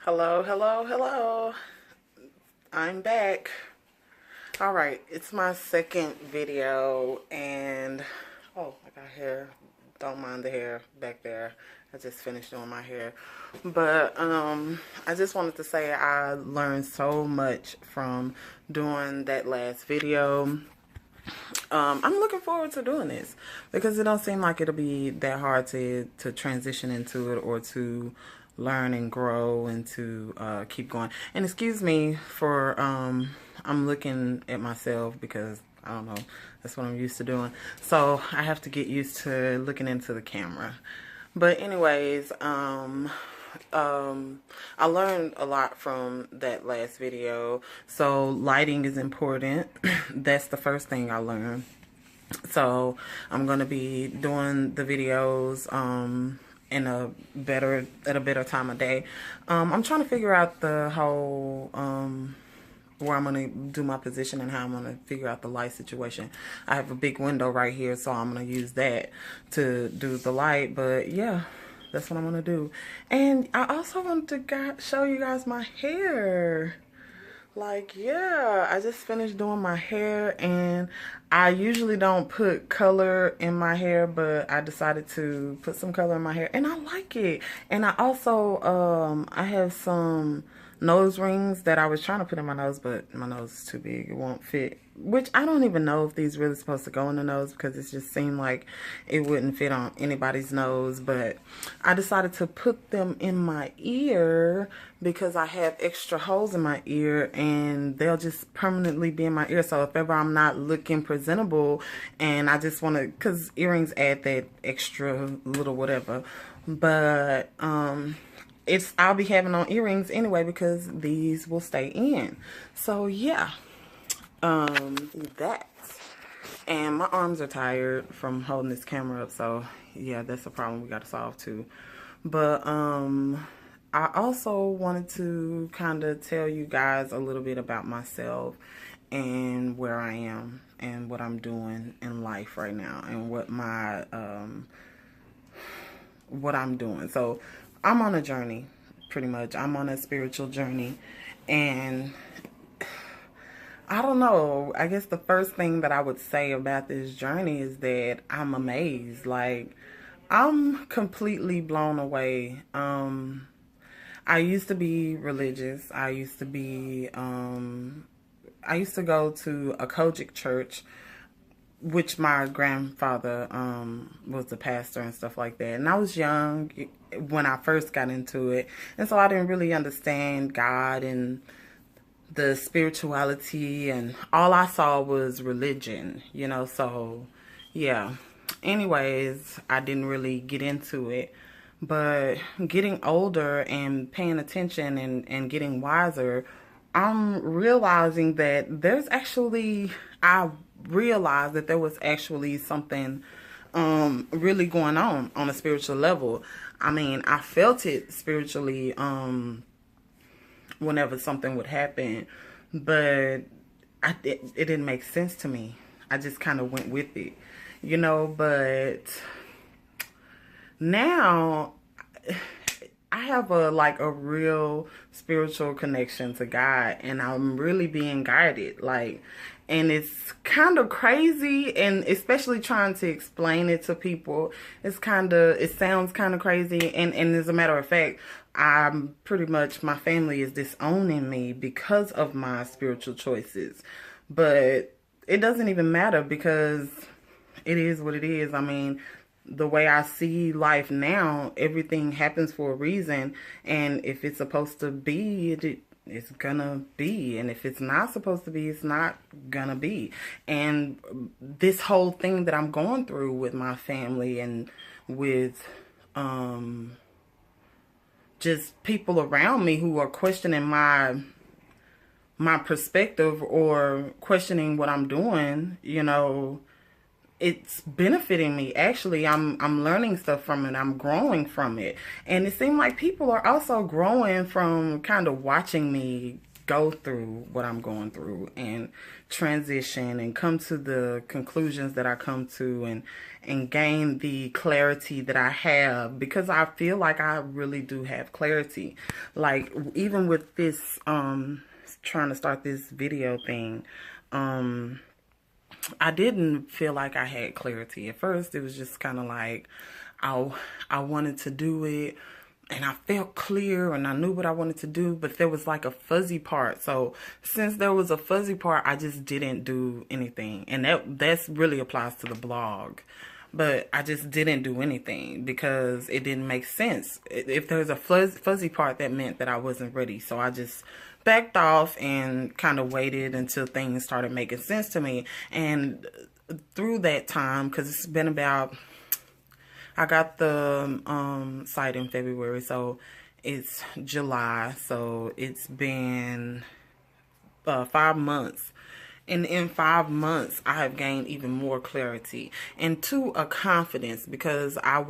Hello, hello, hello. I'm back. All right, it's my second video, and oh, I got hair. Don't mind the hair back there. I just finished doing my hair. But I just wanted to say I learned so much from doing that last video. I'm looking forward to doing this because it don't seem like it'll be that hard to transition into it or to learn and grow and to keep going. And excuse me for I'm looking at myself because I don't know, that's what I'm used to doing. So I have to get used to looking into the camera. But anyways, I learned a lot from that last video. So lighting is important. That's the first thing I learned. So I'm going to be doing the videos in at a better time of day. I'm trying to figure out the whole where I'm going to do my position and how I'm going to figure out the light situation. I have a big window right here, so I'm going to use that to do the light. But yeah, that's what I'm going to do. And I also want to show you guys my hair. Like, yeah, I just finished doing my hair, and I usually don't put color in my hair, but I decided to put some color in my hair, and I like it. And I also, I have some nose rings that I was trying to put in my nose, but my nose is too big. It won't fit. Which I don't even know if these really supposed to go in the nose because it just seemed like it wouldn't fit on anybody's nose. But I decided to put them in my ear because I have extra holes in my ear and they'll just permanently be in my ear. So if ever I'm not looking presentable and I just want to, because earrings add that extra little whatever. But I'll be having on earrings anyway because these will stay in. So yeah, that. And my arms are tired from holding this camera up, so yeah, that's a problem we got to solve too. But I also wanted to kind of tell you guys a little bit about myself and where I am and what I'm doing in life right now and what I'm doing. So I'm on a journey, pretty much. I'm on a spiritual journey, and I don't know. I guess the first thing that I would say about this journey is that I'm amazed. Like, I'm completely blown away. I used to be religious. I used to go to a Kojic church, which my grandfather was the pastor and stuff like that. And I was young when I first got into it. And so I didn't really understand God and the spirituality, and all I saw was religion, you know. So yeah, anyways, I didn't really get into it. But getting older and paying attention and getting wiser, I'm realizing that I realized that there was actually something really going on a spiritual level. I mean, I felt it spiritually whenever something would happen, but it didn't make sense to me. I just kind of went with it, you know. But now I have a real spiritual connection to God, and I'm really being guided, like, and it's kind of crazy, and especially trying to explain it to people, it sounds kind of crazy, and as a matter of fact, I'm pretty much, my family is disowning me because of my spiritual choices. But it doesn't even matter because it is what it is. I mean, the way I see life now, everything happens for a reason. And if it's supposed to be, it's gonna be. And if it's not supposed to be, it's not gonna be. And this whole thing that I'm going through with my family and with just people around me who are questioning my perspective or questioning what I'm doing, you know, it's benefiting me. Actually, I'm learning stuff from it. I'm growing from it. And it seems like people are also growing from kind of watching me go through what I'm going through and transition and come to the conclusions that I come to, and gain the clarity that I have, because I feel like I really do have clarity. Like, even with this trying to start this video thing, I didn't feel like I had clarity at first. It was just kind of like I wanted to do it, and I felt clear and I knew what I wanted to do, but there was like a fuzzy part. So since there was a fuzzy part, I just didn't do anything. And that's really applies to the blog. But I just didn't do anything because it didn't make sense. If there's a fuzzy part, that meant that I wasn't ready. So I just backed off and kind of waited until things started making sense to me. And through that time, because it's been about, I got the site in February, so it's July, so it's been 5 months. And in 5 months, I have gained even more clarity and a confidence, because I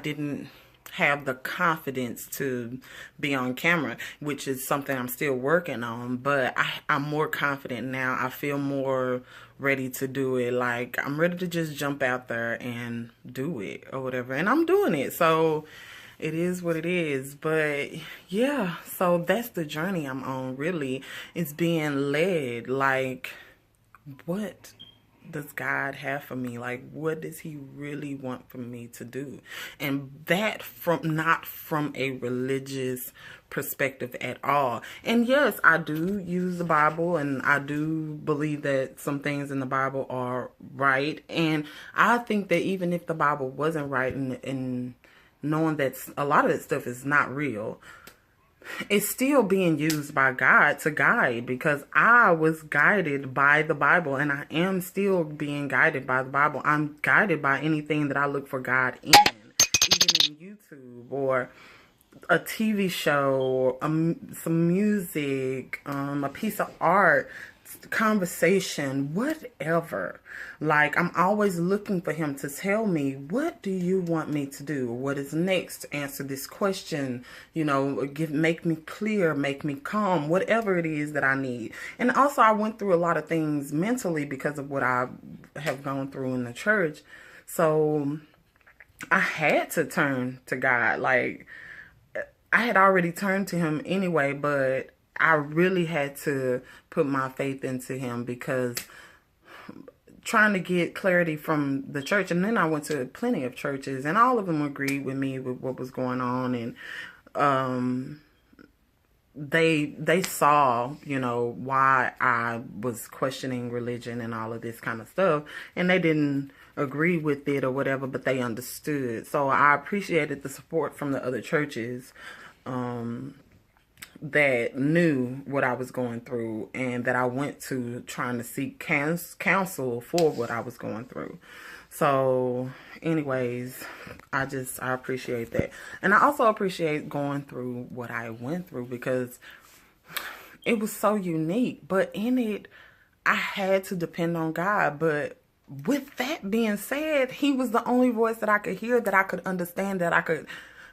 didn't have the confidence to be on camera, which is something I'm still working on, but I'm more confident now. I feel more ready to do it. Like, I'm ready to just jump out there and do it or whatever. And I'm doing it. So it is what it is. But yeah, so that's the journey I'm on, really. It's being led. Like, what does God have for me? Like, what does he really want for me to do? And that not from a religious perspective at all. And yes, I do use the Bible, and I do believe that some things in the Bible are right. And I think that even if the Bible wasn't right, and knowing that a lot of that stuff is not real, it's still being used by God to guide, because I was guided by the Bible, and I am still being guided by the Bible. I'm guided by anything that I look for God in, even in YouTube or a TV show, or some music, a piece of art, conversation, whatever. Like, I'm always looking for him to tell me, what do you want me to do? What is next? Answer this question, make me clear, make me calm, whatever it is that I need. And also, I went through a lot of things mentally because of what I have gone through in the church. So I had to turn to God. Like, I had already turned to him anyway, but I really had to put my faith into him, because trying to get clarity from the church, and then I went to plenty of churches, and all of them agreed with me with what was going on, and they saw, why I was questioning religion and all of this kind of stuff, and they didn't agree with it or whatever, but they understood. So I appreciated the support from the other churches that knew what I was going through, and that I went to trying to seek counsel for what I was going through. So anyways, I appreciate that. And I also appreciate going through what I went through, because it was so unique. But in it, I had to depend on God. But with that being said, he was the only voice that I could hear, that I could understand, that I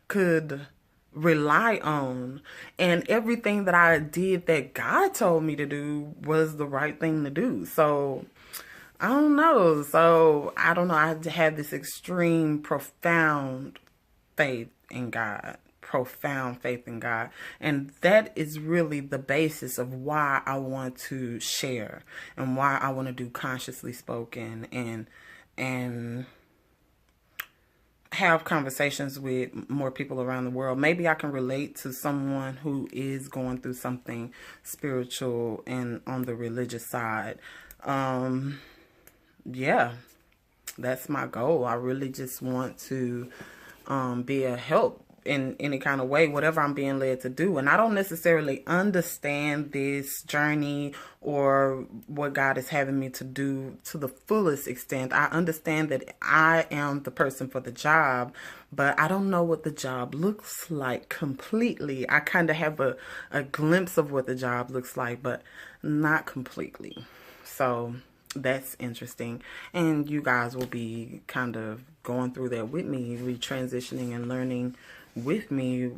could rely on. And everything that I did that God told me to do was the right thing to do. So I don't know. I had this extreme, profound faith in God. And that is really the basis of why I want to share, and why I want to do Consciously Spoken, and have conversations with more people around the world. Maybe I can relate to someone who is going through something spiritual and on the religious side. Yeah, that's my goal. I really just want to be a help in any kind of way, whatever I'm being led to do. And I don't necessarily understand this journey or what God is having me to do to the fullest extent. I understand that I am the person for the job, but I don't know what the job looks like completely. I kind of have a glimpse of what the job looks like, but not completely. So that's interesting. And you guys will be kind of going through that with me, retransitioning and learning with me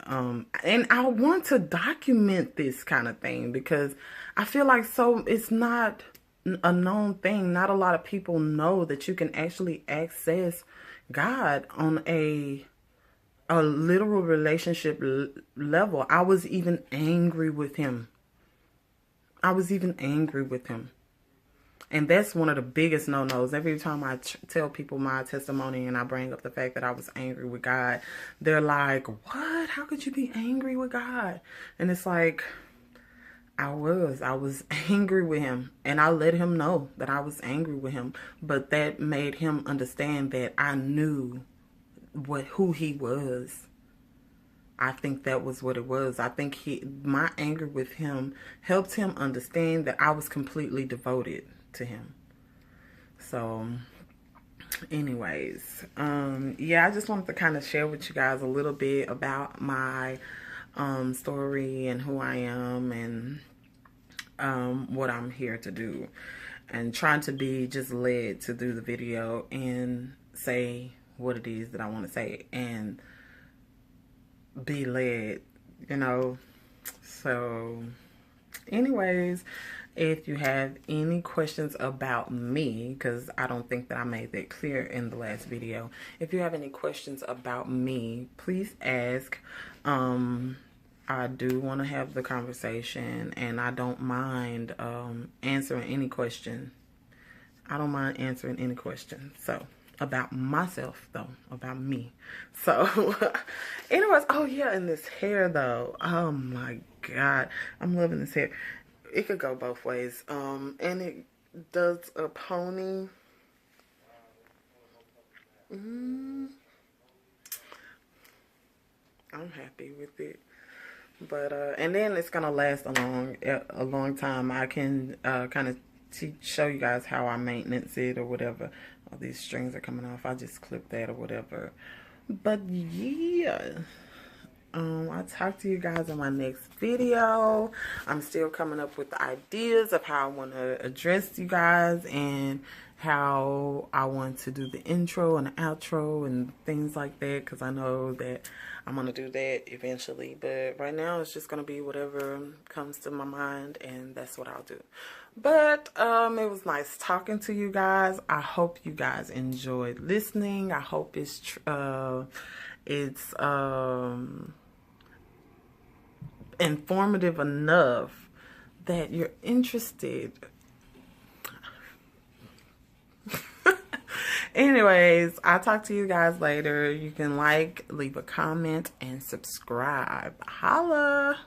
And I want to document this kind of thing because I feel like it's not a known thing. Not a lot of people know that you can actually access God on a literal relationship level. I was even angry with him. I was even angry with him. And that's one of the biggest no-nos. Every time I tell people my testimony and I bring up the fact that I was angry with God, they're like, what? How could you be angry with God? And it's like, I was angry with him. And I let him know that I was angry with him. But that made him understand that I knew who he was. I think that was what it was. I think my anger with him helped him understand that I was completely devoted to him. So anyways, yeah, I just wanted to kind of share with you guys a little bit about my story and who I am and what I'm here to do, and trying to be just led to do the video and say what it is that I want to say and be led, you know. So anyways, if you have any questions about me, because I don't think that I made that clear in the last video, if you have any questions about me, please ask. I do want to have the conversation, and I don't mind answering any question. I don't mind answering any question. So, about myself, though. About me. So, anyways, oh yeah, and this hair, though. Oh my God. I'm loving this hair. It could go both ways. And it does a pony. I'm happy with it. But and then it's gonna last a long time. I can kind of show you guys how I maintenance it or whatever. All these strings are coming off. I just clip that or whatever. But yeah, I'll talk to you guys in my next video. I'm still coming up with the ideas of how I want to address you guys and how I want to do the intro and the outro and things like that, because I know that I'm going to do that eventually. But right now it's just going to be whatever comes to my mind, and that's what I'll do. But it was nice talking to you guys. I hope you guys enjoyed listening. I hope it's informative enough that you're interested. Anyways, I'll talk to you guys later. You can like, leave a comment, and subscribe. Holla!